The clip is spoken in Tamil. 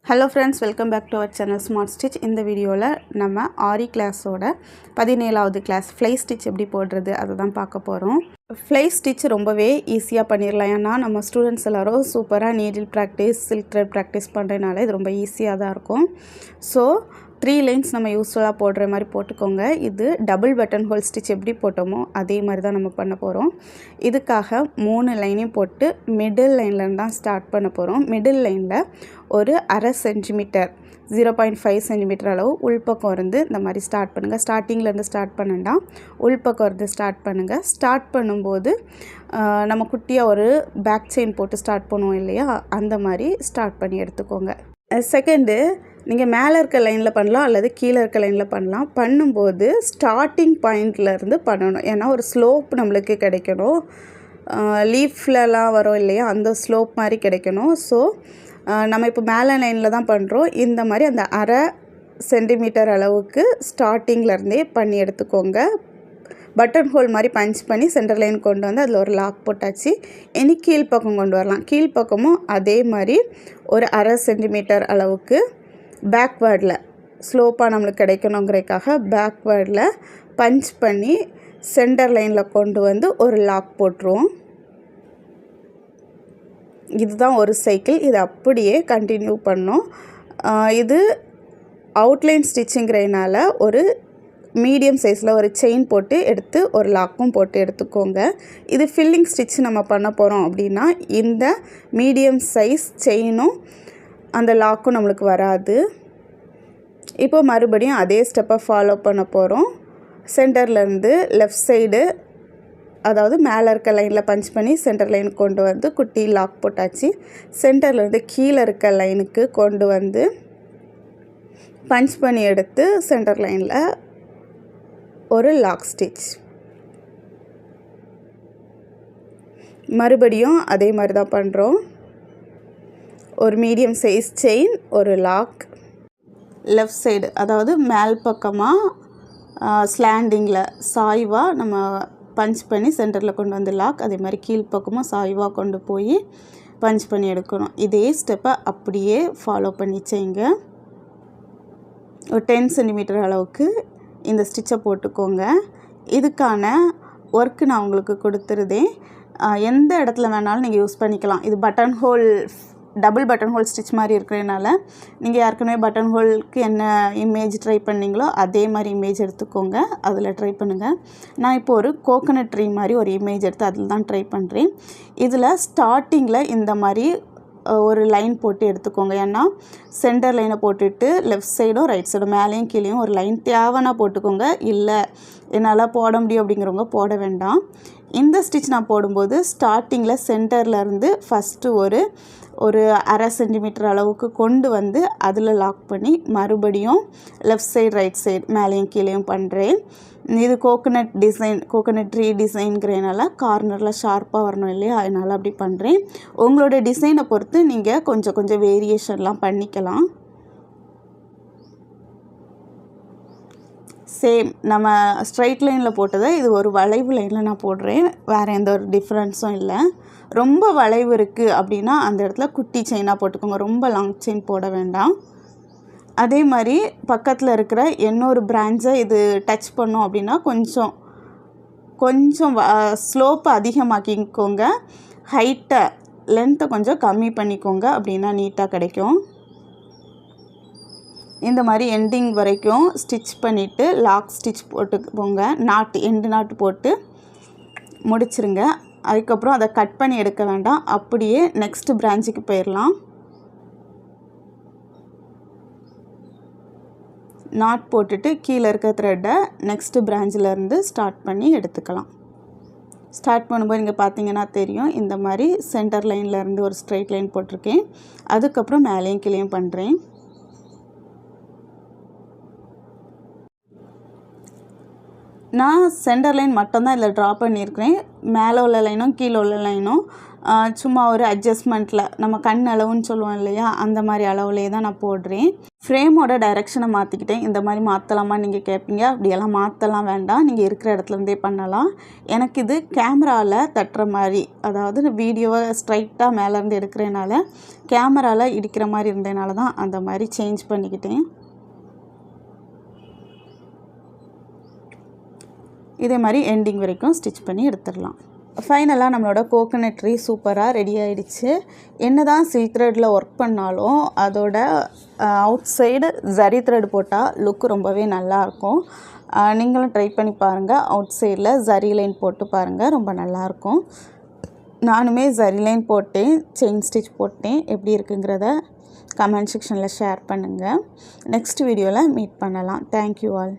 Hello friends, welcome back to our channel Smart Stitch. In the video la nama RE class oda 17வது class fly stitch எப்படி போடுறது அதுதான் பார்க்க போறோம். Fly stitch ரொம்பவே ஈஸியா பண்ணிரலாம். ஏன்னா நம்ம ஸ்டூடண்ட்ஸ் எல்லாரும் சூப்பரா needle practice, silk thread practice பண்றனால இது ரொம்ப ஈஸியா தான் இருக்கும். So 3 lines நம்ம யூஸ்வலா போடுற மாதிரி போட்டுக்கோங்க. இது டபுள் பட்டன் ஹோல் ஸ்டிட்ச் எப்படி போட்டோமோ அதே மாதிரி தான் நம்ம பண்ண போறோம். இதுக்காக 3 லைனையும் போட்டு மிடில் லைன்ல இருந்து தான் ஸ்டார்ட் பண்ண போறோம். மிடில் லைன்ல ஒரு 1/2 சென்டிமீட்டர் 0.5 சென்டிமீட்டர் அளவு உள்பக்கம் இருந்து இந்த மாதிரி ஸ்டார்ட் பண்ணுங்க. ஸ்டார்டிங்ல இருந்து ஸ்டார்ட் பண்ணண்டா உள்பக்கம் இருந்து ஸ்டார்ட் பண்ணுங்க. ஸ்டார்ட் பண்ணும்போது நம்ம குட்டியா ஒரு பேக் செயின் போட்டு ஸ்டார்ட் பண்ணுவோம் இல்லையா, அந்த மாதிரி ஸ்டார்ட் பண்ணி எடுத்துக்கோங்க. செகண்ட், நீங்கள் மேலே இருக்க லைனில் பண்ணலாம் அல்லது கீழே இருக்க லைனில் பண்ணலாம். பண்ணும்போது ஸ்டார்டிங் பாயிண்ட்லேருந்து பண்ணணும். ஏன்னா ஒரு ஸ்லோப் நம்மளுக்கு கிடைக்கணும். லீஃப்லலாம் வரும் இல்லையா, அந்த ஸ்லோப் மாதிரி கிடைக்கணும். ஸோ நம்ம இப்போ மேலே லைனில் தான் பண்ணுறோம். இந்த மாதிரி அந்த 1/2 சென்டிமீட்டர் அளவுக்கு ஸ்டார்டிங்லேருந்தே பண்ணி எடுத்துக்கோங்க. பட்டன் ஹோல் மாதிரி பஞ்ச் பண்ணி சென்டர் லைன் கொண்டு வந்து அதில் ஒரு லாக் போட்டாச்சு. இனி கீழ்ப்பக்கம் கொண்டு வரலாம். கீழ்ப்பக்கமும் அதே மாதிரி ஒரு 1/2 சென்டிமீட்டர் அளவுக்கு பேக்வேர்டில் ஸ்லோப்பாக நம்மளுக்கு கிடைக்கணுங்கிறதுக்காக பேக்வேர்டில் பஞ்ச் பண்ணி சென்டர் லைனில் கொண்டு வந்து ஒரு லாக் போட்டுருவோம். இதுதான் ஒரு சைக்கிள். இது அப்படியே கண்டினியூ பண்ணோம். இது அவுட்லைன் ஸ்டிச்சிங்கிறதுனால ஒரு மீடியம் சைஸில் ஒரு செயின் போட்டு எடுத்து ஒரு லாக்கும் போட்டு எடுத்துக்கோங்க. இது ஃபில்லிங் ஸ்டிச் நம்ம பண்ண போகிறோம் அப்படின்னா இந்த மீடியம் சைஸ் செயினும் அந்த லாக்கும் நம்மளுக்கு வராது. இப்போ மறுபடியும் அதே ஸ்டெப்பை ஃபாலோ பண்ண போகிறோம். சென்டர்லேருந்து லெஃப்ட் சைடு, அதாவது மேலே இருக்க லைனில் பஞ்ச் பண்ணி சென்டர் லைன் கொண்டு வந்து குட்டி லாக் போட்டாச்சு. சென்டர்லேருந்து கீழே இருக்க லைனுக்கு கொண்டு வந்து பஞ்ச் பண்ணி எடுத்து சென்டர் லைனில் ஒரு லாக் ஸ்டிச். மறுபடியும் அதே மாதிரி தான் பண்ணுறோம். ஒரு மீடியம் சைஸ் செயின், ஒரு லாக். லெஃப்ட் சைடு, அதாவது மேல் பக்கமாக ஸ்லாண்டிங்கில் சாய்வாக நம்ம பஞ்ச் பண்ணி சென்டரில் கொண்டு வந்து லாக். அதே மாதிரி கீழ்ப்பக்கமாக சாய்வாக கொண்டு போய் பஞ்ச் பண்ணி எடுக்கணும். இதே ஸ்டெப்பை அப்படியே ஃபாலோ பண்ணி செய்யுங்க. ஒரு 10 சென்டிமீட்டர் அளவுக்கு இந்த ஸ்டிச்சை போட்டுக்கோங்க. இதுக்கான ஒர்க்கு நான் உங்களுக்கு கொடுத்துருதேன். எந்த இடத்துல வேணாலும் நீங்கள் யூஸ் பண்ணிக்கலாம். இது button whole, double button whole stitch மாதிரி இருக்கிறதுனால நீங்கள் ஏற்கனவே பட்டன் ஹோலுக்கு என்ன இமேஜ் ட்ரை பண்ணிங்களோ அதே மாதிரி இமேஜ் எடுத்துக்கோங்க, அதில் ட்ரை பண்ணுங்கள். நான் இப்போ ஒரு கோகனட் ட்ரீ மாதிரி ஒரு இமேஜ் எடுத்து அதில் தான் ட்ரை பண்ணுறேன். இதில் ஸ்டார்டிங்கில் இந்த மாதிரி ஒரு லைன் போட்டு எடுத்துக்கோங்க. ஏன்னா சென்டர் லைனை போட்டுட்டு லெஃப்ட் சைடும் ரைட் சைடும் மேலேயும் கீழேயும் ஒரு லைன் தேவைன்னா போட்டுக்கோங்க. இல்லை என்னால் போட முடியும் அப்படிங்கிறவங்க போட வேண்டாம். இந்த ஸ்டிச் நான் போடும்போது ஸ்டார்டிங்கில் சென்டர்லேருந்து ஃபஸ்ட்டு ஒரு 1/2 சென்டிமீட்டர் அளவுக்கு கொண்டு வந்து அதில் லாக் பண்ணி மறுபடியும் லெஃப்ட் சைடு ரைட் சைடு மேலேயும் கீழேயும் பண்ணுறேன். இது கோகனட் ட்ரீ டிசைன்கிறதுனால கார்னரில் ஷார்ப்பாக வரணும் இல்லையா, அதனால் அப்படி பண்ணுறேன். உங்களோட டிசைனை பொறுத்து நீங்கள் கொஞ்சம் வேரியேஷன்லாம் பண்ணிக்கலாம். சேம் நம்ம ஸ்ட்ரைட் லைனில் போட்டதை இது ஒரு வளைவு லைனில் நான் போடுறேன். வேறு எந்த ஒரு டிஃப்ரென்ஸும் இல்லை. ரொம்ப வளைவு இருக்குது அப்படின்னா அந்த இடத்துல குட்டி செயினாக போட்டுக்கோங்க. ரொம்ப லாங் செயின் போட வேண்டாம். அதே மாதிரி பக்கத்தில் இருக்கிற இன்னொரு பிரான்ச்சை இது டச் பண்ணோம் அப்படின்னா கொஞ்சம் ஸ்லோப்பை அதிகமாக்கிக்கோங்க. லென்த்தை கொஞ்சம் கம்மி பண்ணிக்கோங்க. அப்படின்னா நீட்டாக கிடைக்கும். இந்த மாதிரி எண்டிங் வரைக்கும் ஸ்டிச் பண்ணிவிட்டு லாக் ஸ்டிச் போட்டுக்கோங்க. எண்டு நாட்டு போட்டு முடிச்சிருங்க. அதுக்கப்புறம் அதை கட் பண்ணி எடுக்க வேண்டாம். அப்படியே நெக்ஸ்ட் பிரான்ச்சுக்கு போயிடலாம். நாட் போட்டுட்டு கீழே இருக்க த்ரெட்டை நெக்ஸ்ட் பிரான்ச்சிலேருந்து ஸ்டார்ட் பண்ணி எடுத்துக்கலாம். ஸ்டார்ட் பண்ணும்போது நீங்கள் பார்த்தீங்கன்னா தெரியும், இந்த மாதிரி சென்டர் லைன்லேருந்து ஒரு ஸ்ட்ரைட் லைன் போட்டிருக்கேன். அதுக்கப்புறம் மேலேயும் கீழேயும் பண்ணுறேன். நான் சென்டர் லைன் மட்டும்தான் இதில் ட்ரா பண்ணியிருக்கிறேன். மேலே உள்ள லைனும் கீழே உள்ள லைனும் சும்மா ஒரு அட்ஜஸ்ட்மெண்ட்டில் நம்ம கண் அளவுன்னு சொல்லுவோம் இல்லையா, அந்த மாதிரி அளவுலேயே தான் நான் போடுறேன். ஃப்ரேமோட டைரெக்ஷனை மாற்றிக்கிட்டேன். இந்த மாதிரி மாற்றலாமா நீங்கள் கேட்பீங்க. அப்படியெல்லாம் மாற்றலாம் வேண்டாம், நீங்கள் இருக்கிற இடத்துலேருந்தே பண்ணலாம். எனக்கு இது கேமராவில் தட்டுற மாதிரி, அதாவது வீடியோவை ஸ்ட்ரைட்டாக மேலேருந்து எடுக்கிறனால கேமராவில் இடிக்கிற மாதிரி இருந்ததுனால தான் அந்த மாதிரி சேஞ்ச் பண்ணிக்கிட்டேன். இதே மாதிரி எண்டிங் வரைக்கும் ஸ்டிச் பண்ணி எடுத்துடலாம். ஃபைனலாக நம்மளோட கோகனட் ட்ரீ சூப்பராக ரெடி ஆகிடுச்சு. என்ன தான் சில்க் த்ரெட்டில் ஒர்க் பண்ணாலும் அதோட அவுட் சைடு ஜரி த்ரெட் போட்டால் லுக் ரொம்பவே நல்லாயிருக்கும். நீங்களும் ட்ரை பண்ணி பாருங்கள். அவுட் சைடில் ஜரி லைன் போட்டு பாருங்கள், ரொம்ப நல்லாயிருக்கும். நானுமே ஜரி லைன் போட்டேன், செயின் ஸ்டிச் போட்டேன். எப்படி இருக்குங்கிறத கமெண்ட் செக்ஷனில் ஷேர் பண்ணுங்கள். நெக்ஸ்ட் வீடியோவில் மீட் பண்ணலாம். Thank you all.